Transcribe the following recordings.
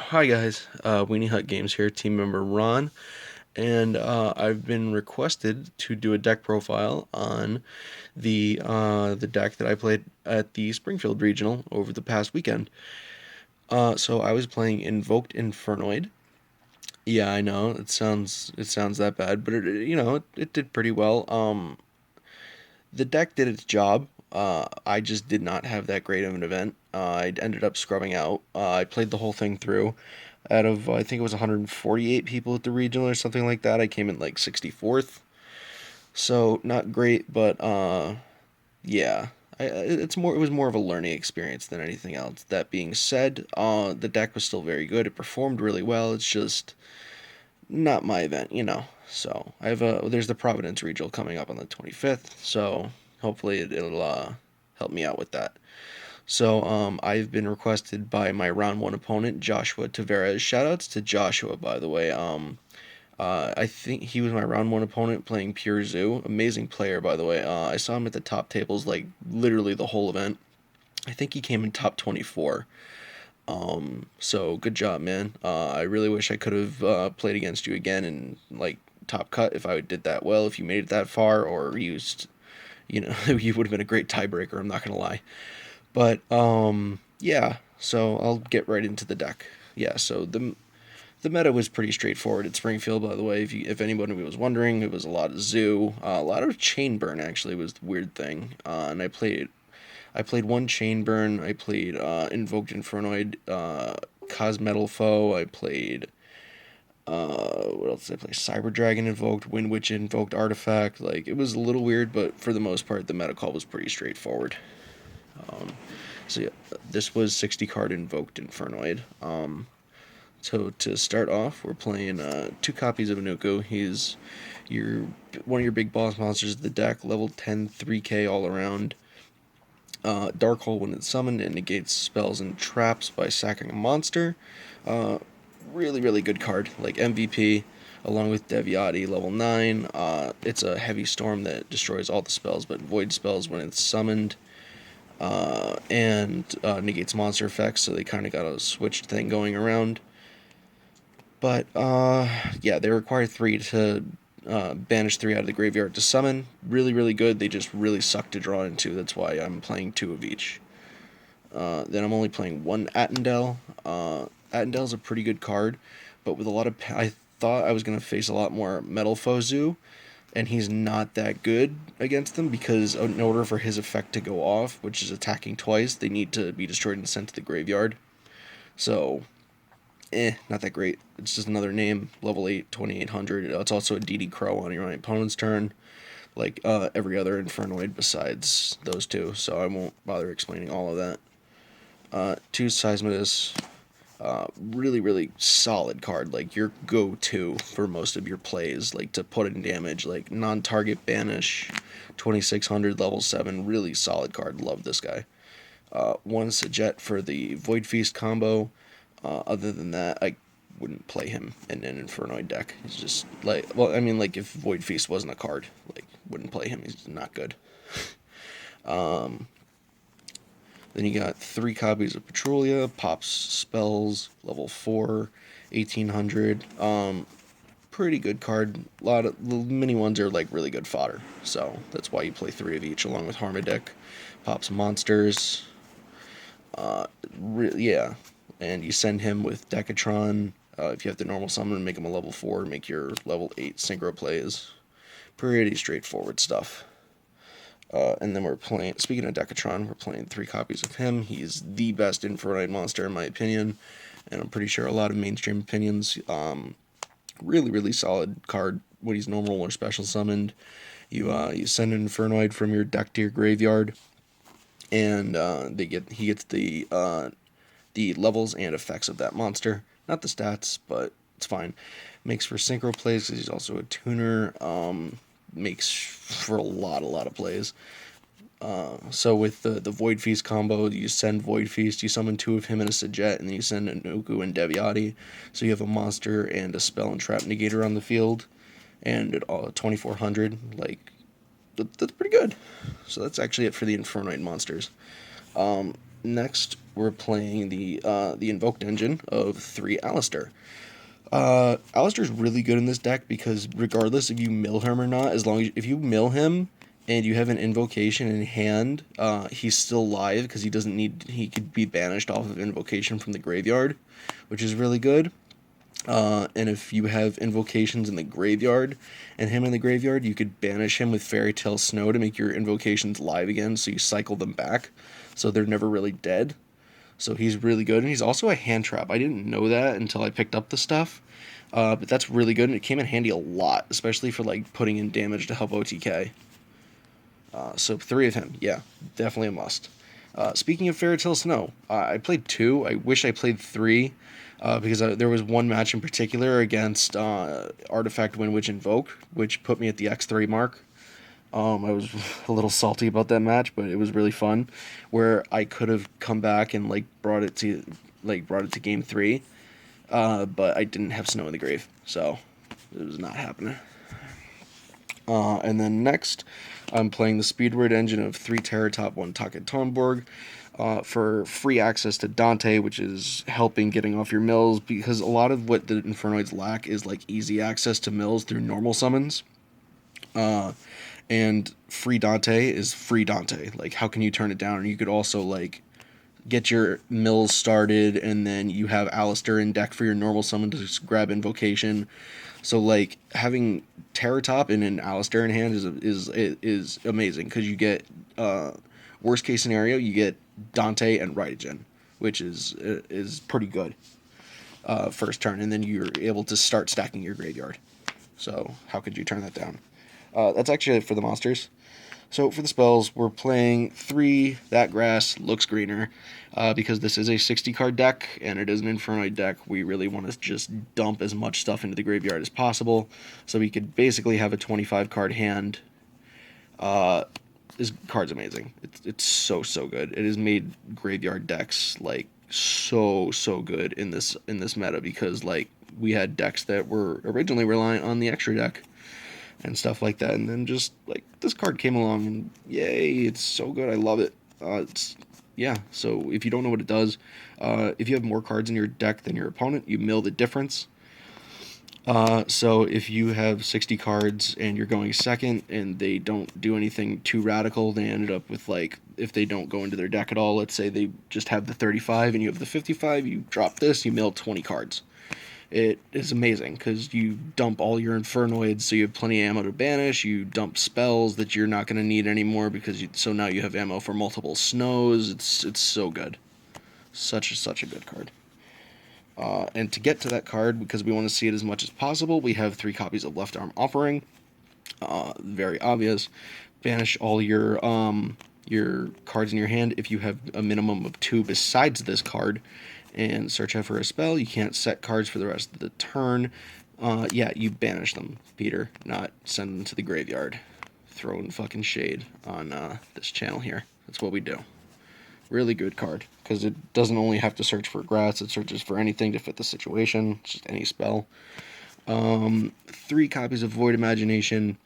Hi guys, Weenie Hut Games here, team member Ron, and I've been requested to do a deck profile on the deck that I played at the Springfield Regional over the past weekend. So I was playing Invoked Infernoid. Yeah, I know it sounds that bad, but it did pretty well. The deck did its job. I just did not have that great of an event. I ended up scrubbing out. I played the whole thing through. Out of I think it was 148 people at the regional or something like that, I came in like 64th. So not great, but yeah. It was more of a learning experience than anything else. That being said, the deck was still very good. It performed really well. It's just not my event. So there's the Providence Regional coming up on the 25th. So hopefully it'll help me out with that. So I've been requested by my round one opponent, Joshua Tavares. Shoutouts to Joshua, by the way. I think he was my round one opponent playing Pure Zoo. Amazing player, by the way. I saw him at the top tables like literally the whole event. I think he came in top 24. So good job, man. I really wish I could have played against you again and like top cut if I did that well. If you made it that far or used, you would have been a great tiebreaker. I'm not gonna lie. But yeah. So I'll get right into the deck. Yeah. So the meta was pretty straightforward at Springfield. By the way, if anybody was wondering, it was a lot of zoo, a lot of chain burn. Actually, was the weird thing. And I played one chain burn. I played Invoked Infernoid, Cosmetal Foe. I played what else did I play? Cyber Dragon Invoked, Wind Witch Invoked Artifact. Like it was a little weird, but for the most part, the meta call was pretty straightforward. So yeah, this was 60 card Invoked Infernoid. So to start off, we're playing two copies of Anuku. He's your one of your big boss monsters of the deck, level 10, 3k all around. Dark Hole when it's summoned and negates spells and traps by sacking a monster. Uh, Really, really good card. Like MVP, along with Deviati, level 9. It's a heavy storm that destroys all the spells but void spells when it's summoned. And negates monster effects, so they kind of got a switched thing going around. But yeah, they require 3 to banish 3 out of the graveyard to summon. Really, really good. They just really suck to draw into. That's why I'm playing 2 of each. Then I'm only playing 1 Attendel. Attendel's a pretty good card, but with a lot of... I thought I was going to face a lot more Metal Fozu, and he's not that good against them because in order for his effect to go off, which is attacking twice, they need to be destroyed and sent to the graveyard. So not that great. It's just another name, level 8, 2800. It's also a DD Crow on your opponent's turn, like every other Infernoid besides those two, so I won't bother explaining all of that. 2 Seismidas, really, really solid card, like your go-to for most of your plays, like to put in damage, like non-target banish, 2600, level 7, really solid card, love this guy. 1 Sajet for the Void Feast combo. Other than that, I wouldn't play him in an Infernoid deck. He's just like, well, I mean, like if Void Feast wasn't a card, like wouldn't play him. He's not good. Then you got 3 copies of Petrulia, pops spells, level 4, 1800. Pretty good card. A lot of the mini ones are like really good fodder, so that's why you play 3 of each along with Harmadic. Pops monsters. Yeah, and you send him with Decatron. If you have the normal summon, make him a level 4, make your level 8 synchro plays. Pretty straightforward stuff. And then we're playing, speaking of Decatron, we're playing 3 copies of him. He's the best Infernoid monster in my opinion, and I'm pretty sure a lot of mainstream opinions. Really, really solid card when he's normal or special summoned. You send an Infernoid from your deck to your graveyard, and he gets the levels and effects of that monster. Not the stats, but it's fine. Makes for synchro plays because he's also a tuner. Makes for a lot of plays. So with the Void Feast combo, you send Void Feast, you summon 2 of him and a Sajet, and then you send Nuku and Deviati. So you have a monster and a spell and trap negator on the field, and at 2400, like that's pretty good. So that's actually it for the Infernoid monsters. Next, we're playing the Invoked Engine of 3 Alistair. Alistair's really good in this deck because regardless if you mill him or not, as long as if you mill him and you have an invocation in hand, he's still live because he could be banished off of invocation from the graveyard, which is really good. And if you have invocations in the graveyard and him in the graveyard, you could banish him with Fairy Tale Snow to make your invocations live again, so you cycle them back, so they're never really dead. So he's really good, and he's also a hand trap. I didn't know that until I picked up the stuff, but that's really good, and it came in handy a lot, especially for like putting in damage to help OTK. So 3 of him, yeah, definitely a must. Speaking of Fairy Tale Snow, I played 2. I wish I played 3 because there was one match in particular against Artifact Wind Witch Invoke, which put me at the X3 mark. I was a little salty about that match, but it was really fun. Where I could have come back and brought it to game 3, but I didn't have Snow in the Grave, so it was not happening. And then next, I'm playing the Speedward engine of 3 Terratop, 1 Taka Tomborg, for free access to Dante, which is helping getting off your mills, because a lot of what the Infernoids lack is like easy access to mills through normal summons. And free Dante is free Dante. Like, how can you turn it down? And you could also like get your mills started, and then you have Alistair in deck for your normal summon to just grab invocation. So like having Terratop and an Alistair in hand is amazing because you get worst case scenario you get Dante and Raijin, which is pretty good first turn, and then you're able to start stacking your graveyard. So how could you turn that down? That's actually it for the monsters. So for the spells, we're playing 3 That Grass Looks Greener. Because this is a 60 card deck and it is an Infernoid deck, we really want to just dump as much stuff into the graveyard as possible. So we could basically have a 25 card hand. This card's amazing. It's so good. It has made graveyard decks like so good in this meta, because like we had decks that were originally reliant on the extra deck and stuff like that, and then just like this card came along and yay, it's so good. I love it. So if you don't know what it does, if you have more cards in your deck than your opponent, you mill the difference. So if you have 60 cards and you're going second and they don't do anything too radical, they ended up with like, if they don't go into their deck at all, let's say they just have the 35 and you have the 55, you drop this, you mill 20 cards. It is amazing because you dump all your Infernoids, so you have plenty of ammo to banish. You dump spells that you're not going to need anymore so now you have ammo for multiple snows. It's so good, such a good card. And to get to that card, because we want to see it as much as possible, we have 3 copies of Left Arm Offering. Very obvious. Banish all your cards in your hand if you have a minimum of 2 besides this card, and search out for a spell. You can't set cards for the rest of the turn. You banish them, Peter, not send them to the graveyard. Throwing fucking shade on this channel here. That's what we do. Really good card, because it doesn't only have to search for grass, it searches for anything to fit the situation, just any spell. 3 copies of Void Imagination.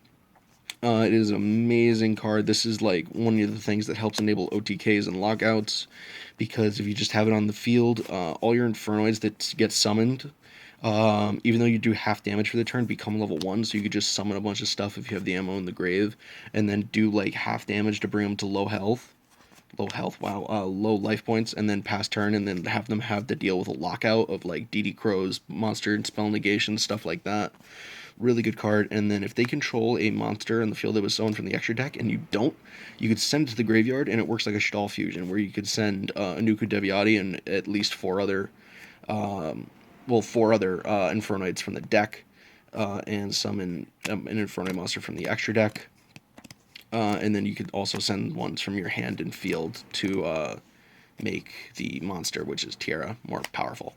It is an amazing card. This is like one of the things that helps enable OTKs and lockouts, because if you just have it on the field, all your Infernoids that get summoned, even though you do half damage for the turn, become level 1, so you could just summon a bunch of stuff if you have the ammo in the grave, and then do like half damage to bring them to low health. Low life points, and then pass turn, and then have them have to deal with a lockout of like DD Crow's monster and spell negation, stuff like that. Really good card. And then if they control a monster in the field that was summoned from the extra deck and you don't, you could send it to the graveyard, and it works like a Stall Fusion, where you could send Anuku Deviati and at least 4 other Infernoids from the deck, and summon an Infernoid monster from the extra deck. And then you could also send ones from your hand and field to make the monster, which is Tierra, more powerful.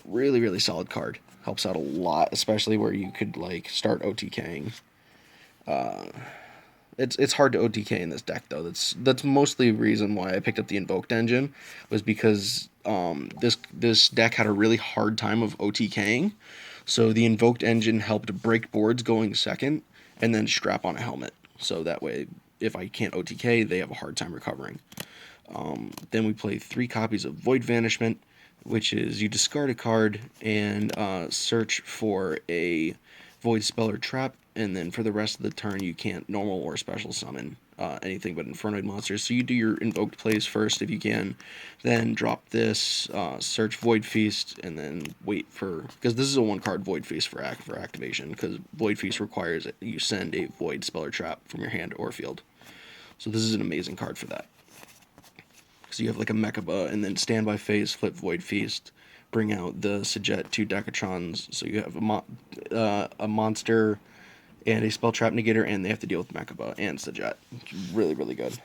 Really solid card. Helps out a lot, especially where you could like start OTKing. It's hard to OTK in this deck though. That's mostly the reason why I picked up the Invoked engine, was because this deck had a really hard time of OTKing. So the Invoked engine helped break boards going second, and then strap on a helmet. So that way, if I can't OTK, they have a hard time recovering. Then we play 3 copies of Void Vanishment, which is you discard a card and search for a Void spell or trap, and then for the rest of the turn you can't normal or special summon anything but Infernoid monsters. So you do your invoked plays first if you can, then drop this, search Void Feast, and then wait for, because this is a 1-card Void Feast for activation, because Void Feast requires that you send a Void spell or trap from your hand or field. So this is an amazing card for that. So you have like a Mechaba, and then standby phase, flip Void Feast, bring out the Sajet 2 Decatrons, so you have a monster and a spell trap negator, and they have to deal with Mechaba and Sajet. It's really, really good.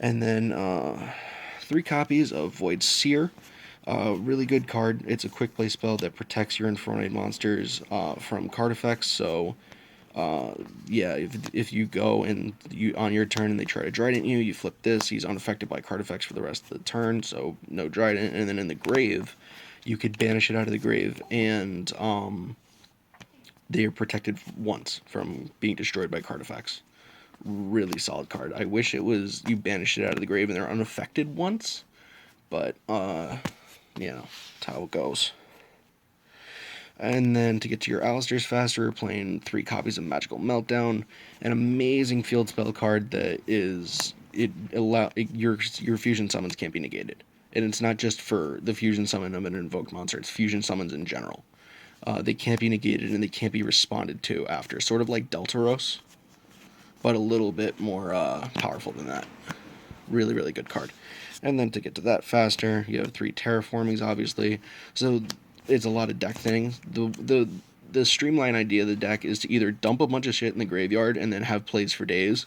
And then 3 copies of Void Seer. Really good card. It's a quick play spell that protects your Infernoid monsters from card effects, so yeah, if you go and you on your turn and they try to Trident you, you flip this. He's unaffected by card effects for the rest of the turn, so no Trident. And then in the grave, you could banish it out of the grave, and they are protected once from being destroyed by card effects. Really solid card. I wish it was you banish it out of the grave and they're unaffected once, but you know, that's how it goes. And then to get to your Alistairs faster, we're playing 3 copies of Magical Meltdown, an amazing field spell card that is your fusion summons can't be negated, and it's not just for the fusion summon of an invoked monster; it's fusion summons in general. They can't be negated and they can't be responded to after, sort of like Deltaros, but a little bit more powerful than that. Really, really good card. And then to get to that faster, you have 3 terraformings, obviously. So it's a lot of deck things. The streamline idea of the deck is to either dump a bunch of shit in the graveyard and then have plays for days,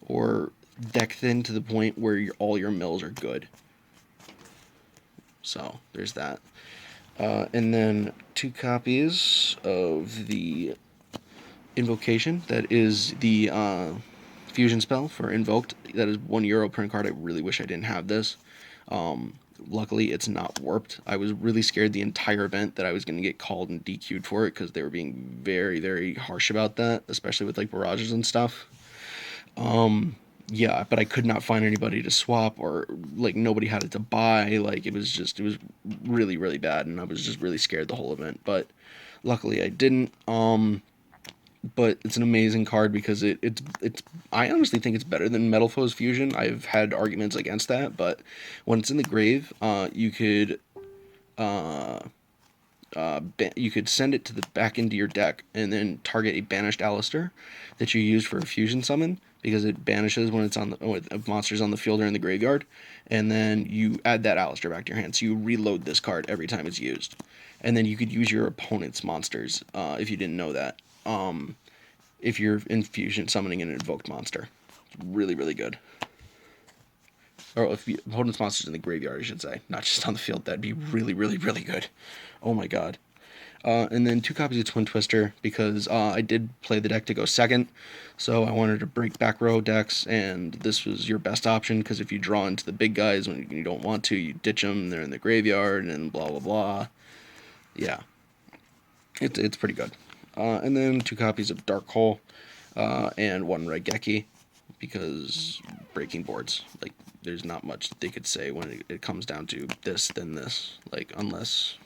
or deck thin to the point where all your mills are good. So there's that. And then 2 copies of the Invocation. That is the fusion spell for Invoked. That is €1 print card. I really wish I didn't have this. Luckily, it's not warped. I was really scared the entire event that I was going to get called and DQ'd for it, because they were being very, very harsh about that, especially with like barrages and stuff. Yeah, but I could not find anybody to swap, or like nobody had it to buy. Like it was really, really bad, and I was just really scared the whole event. But luckily, I didn't. But it's an amazing card because it's I honestly think it's better than Metal Foes Fusion. I've had arguments against that, but when it's in the grave, you could you could send it to the back into your deck and then target a banished Alistair that you use for a fusion summon, because it banishes when it's on the with monsters on the field or in the graveyard, and then you add that Alistair back to your hand. So you reload this card every time it's used, and then you could use your opponent's monsters if you didn't know that. If you're in fusion summoning an invoked monster, it's really, really good. Or if the opponent's monster's in the graveyard, I should say, not just on the field. That'd be really, really, really good. Oh my god. And then 2 copies of Twin Twister, because I did play the deck to go second, so I wanted to break back row decks, and this was your best option, because if you draw into the big guys when you don't want to, you ditch them, they're in the graveyard, and blah, blah, blah. Yeah. It's pretty good. And then 2 copies of Dark Hole, and 1 Raigeki, because breaking boards, like, there's not much they could say when it comes down to this, then this, like, unless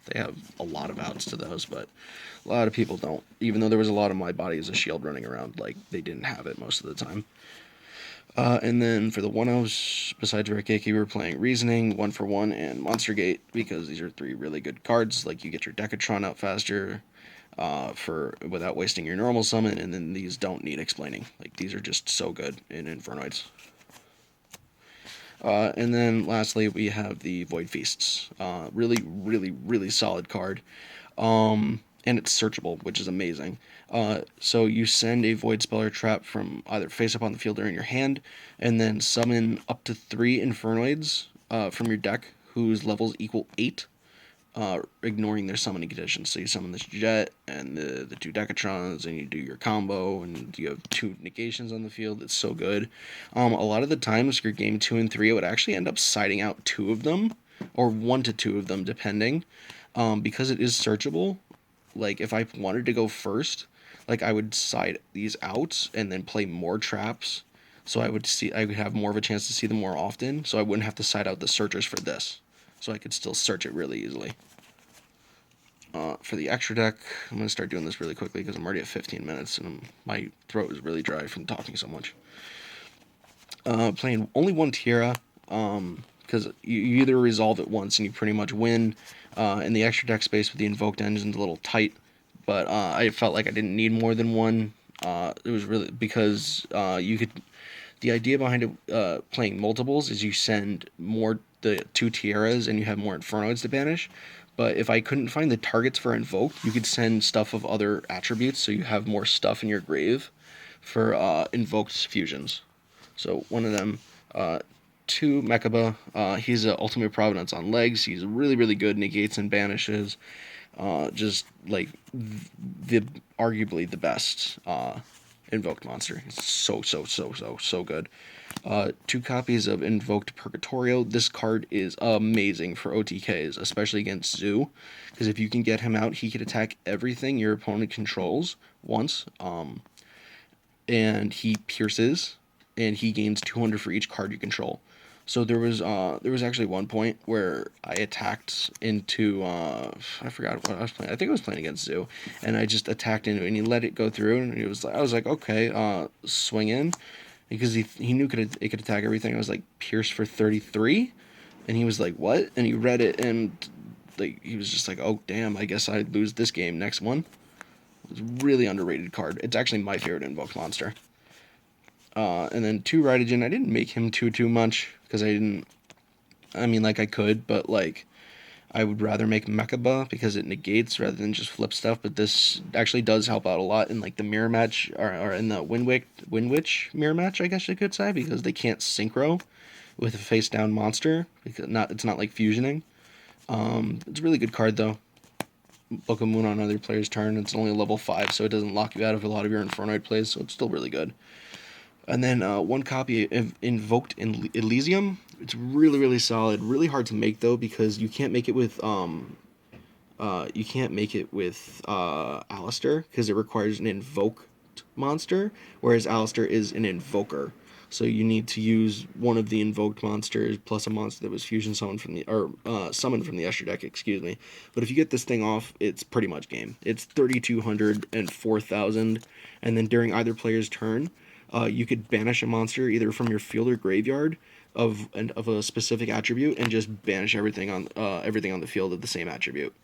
they have a lot of outs to those, but a lot of people don't. Even though there was a lot of My Body as a Shield running around, like, they didn't have it most of the time. And then for the 1-0s, besides Raigeki, we were playing Reasoning, 1-for-1, and Monster Gate, because these are 3 really good cards. Like, you get your Decatron out faster, without wasting your normal summon, and then these don't need explaining. Like, these are just so good in Infernoids. And then lastly, we have the Void Feasts. Really, really, really solid card. And it's searchable, which is amazing. So you send a Void Spell or Trap from either face up on the field or in your hand, and then summon up to 3 Infernoids from your deck whose levels equal 8. Ignoring their summoning conditions. So you summon this Jet and the 2 Decatrons, and you do your combo, and you have 2 negations on the field. It's so good. A lot of the times, your game 2 and 3, it would actually end up siding out 2 of them, or 1 to 2 of them, depending. Because it is searchable, like, if I wanted to go first, like, I would side these out and then play more traps, so I would have more of a chance to see them more often, so I wouldn't have to side out the searchers for this, so I could still search it really easily. For the extra deck, I'm going to start doing this really quickly because I'm already at 15 minutes and my throat is really dry from talking so much. Playing only one Tierra, because you either resolve it once and you pretty much win, and the extra deck space with the Invoked Engine's a little tight, but I felt like I didn't need more than one. It was really because you could. The idea behind it, playing multiples is you send the two Tierras and you have more Infernoids to banish. But if I couldn't find the targets for Invoked, you could send stuff of other attributes, so you have more stuff in your grave for Invoked fusions. So one of them, two Mechaba. He's a Ultimate Providence on legs. He's really, really good. Negates and banishes. Just like the arguably the best invoked monster. It's so good. Two copies of Invoked Purgatorio. This card is amazing for OTKs, especially against Zoo, because if you can get him out, he can attack everything your opponent controls once. And he pierces, and he gains 200 for each card you control. So there was actually one point where I attacked into I forgot what I was playing. I think I was playing against Zoo, and I just attacked into it, and he let it go through, and I was like, okay, swing in, because he knew it could attack everything. I was like, pierce for 33, and he was like, what? And he read it, and like he was just like, oh damn, I guess I lose this game. Next one. It's a really underrated card. It's actually my favorite invoked monster. And then two Rydogen. I didn't make him too much because I didn't. I mean, like I could, but like I would rather make Mechaba because it negates rather than just flip stuff. But this actually does help out a lot in like the mirror match or in the Windwitch mirror match, I guess you could say, because they can't synchro with a face down monster because it's not like fusioning. It's a really good card though. Book of Moon on another player's turn. It's only a level 5, so it doesn't lock you out of a lot of your Infernoid plays, so it's still really good. And then one copy of Invoked Elysium. It's really, really solid. Really hard to make though because you can't make it with Alistair because it requires an invoked monster, whereas Alistair is an invoker. So you need to use one of the invoked monsters plus a monster that was fusion summoned from the Escher deck, excuse me. But if you get this thing off, it's pretty much game. It's 3,200 and 4,000, and then during either player's turn, you could banish a monster either from your field or graveyard of a specific attribute and just banish everything on the field of the same attribute.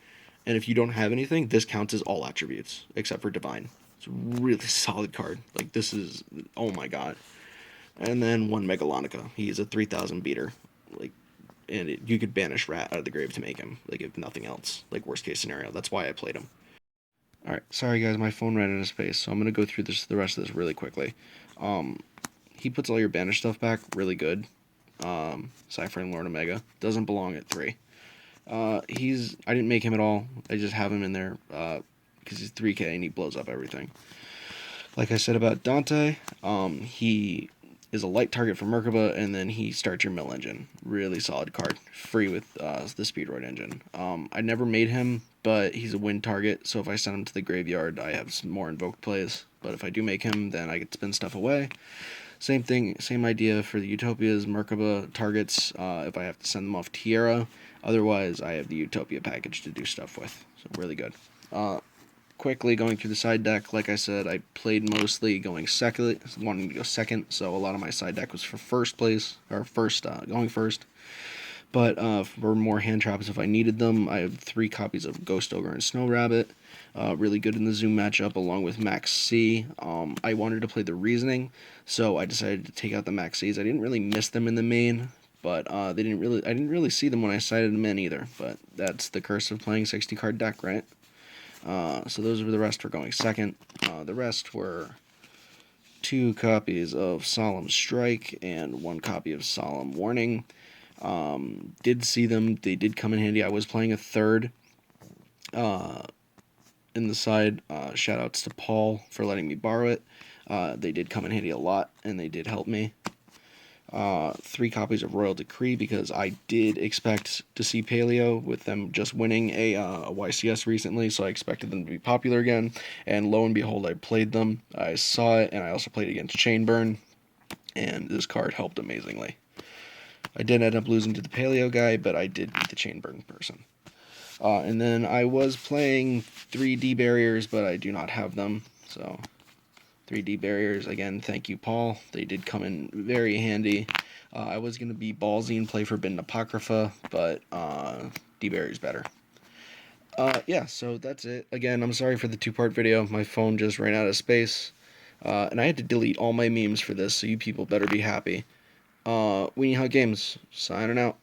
And if you don't have anything, this counts as all attributes except for divine. It's a really solid card. Like this is, oh my god. And then one Megalonica. He's a 3,000 beater. Like, and you could banish Rat out of the grave to make him. Like if nothing else. Like worst case scenario. That's why I played him. All right, sorry guys, my phone ran out of space, so I'm gonna go through the rest of this really quickly. He puts all your banished stuff back, really good. Cypher and Lord Omega doesn't belong at 3. I didn't make him at all. I just have him in there because he's 3K and he blows up everything. Like I said about Dante, he is a light target for Merkaba, and then he starts your mill engine. Really solid card, free with the Speedroid engine. I never made him, but he's a win target, so if I send him to the graveyard, I have some more invoked plays. But if I do make him, then I get to spin stuff away. Same thing, same idea for the Utopias, Merkaba targets, if I have to send them off Tierra. Otherwise, I have the Utopia package to do stuff with. So really good. Quickly going through the side deck, like I said, I played mostly going second, wanting to go second, so a lot of my side deck was for first place, or going first. But for more hand traps if I needed them, I have 3 copies of Ghost Ogre and Snow Rabbit. Really good in the Zoom matchup along with Max C. I wanted to play the Reasoning, so I decided to take out the Max Cs. I didn't really miss them in the main, but I didn't really see them when I sided them in either. But that's the curse of playing 60-card deck, right? So those were the rest were going second. The rest were 2 copies of Solemn Strike and 1 copy of Solemn Warning. Did see them. They did come in handy. I was playing a third in the side. Shoutouts to Paul for letting me borrow it. They did come in handy a lot, and they did help me. 3 copies of Royal Decree because I did expect to see Paleo with them just winning a YCS recently, so I expected them to be popular again, and lo and behold, I played them. I saw it, and I also played against Chainburn, and this card helped amazingly. I did end up losing to the Paleo guy, but I did beat the Chain Burn person. And then I was playing 3D barriers, but I do not have them. So 3D barriers, again, thank you, Paul. They did come in very handy. I was going to be ballsy and play Forbidden Apocrypha, but D barriers better. Yeah, so that's it. Again, I'm sorry for the two-part video. My phone just ran out of space. And I had to delete all my memes for this, so you people better be happy. Weenie Hut Games, signing out.